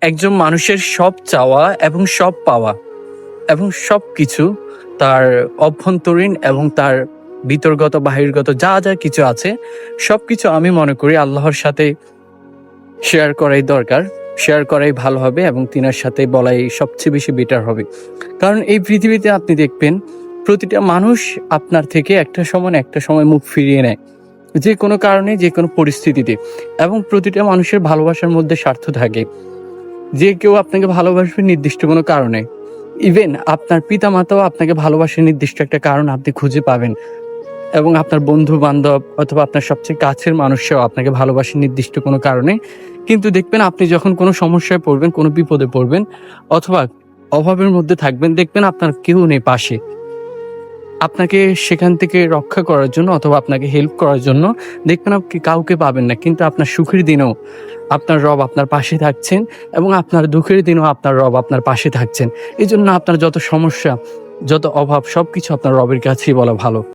একজন মানুষের সব চাওয়া এবং সব পাওয়া এবং সবকিছু তার অভ্যন্তরীণ এবং তার ভিতরগত বাহিরগত যা যা কিছু আছে সবকিছু আমি মনে করি আল্লাহর সাথে শেয়ার করাই দরকার, শেয়ার করাই ভালো হবে এবং তিনার সাথে বলাই সবচেয়ে বেশি বেটার হবে। কারণ এই পৃথিবীতে আপনি দেখবেন প্রতিটা মানুষ আপনার থেকে একটা সময় না একটা সময় মুখ ফিরিয়ে নেয়, যে কোনো কারণে যে কোনো পরিস্থিতিতে। এবং প্রতিটা মানুষের ভালোবাসার মধ্যে স্বার্থ থাকে, যে কেউ আপনাকে ভালোবাসবে নির্দিষ্ট কোনো কারণে। ইভেন আপনার পিতামাতাও আপনাকে ভালোবাসে নির্দিষ্ট একটা কারণ আপনি খুঁজে পাবেন, এবং আপনার বন্ধু বান্ধব অথবা আপনার সবচেয়ে কাছের মানুষরাও আপনাকে ভালোবাসে নির্দিষ্ট কোনো কারণে। কিন্তু দেখবেন আপনি যখন কোনো সমস্যায় পড়বেন, কোনো বিপদে পড়বেন অথবা অভাবের মধ্যে থাকবেন, দেখবেন আপনার কেউ নেই পাশে আপনাকে সেখান থেকে রক্ষা করার জন্য অথবা আপনাকে হেল্প করার জন্য। দেখবেন আপনি কাউকে পাবেন না, কিন্তু আপনার সুখের দিনেও আপনার রব আপনার পাশে থাকছেন এবং আপনার দুঃখের দিনেও আপনার রব আপনার পাশে থাকছেন। এই জন্য আপনার যত সমস্যা, যত অভাব সবকিছু আপনার রবের কাছেই বলা ভালো।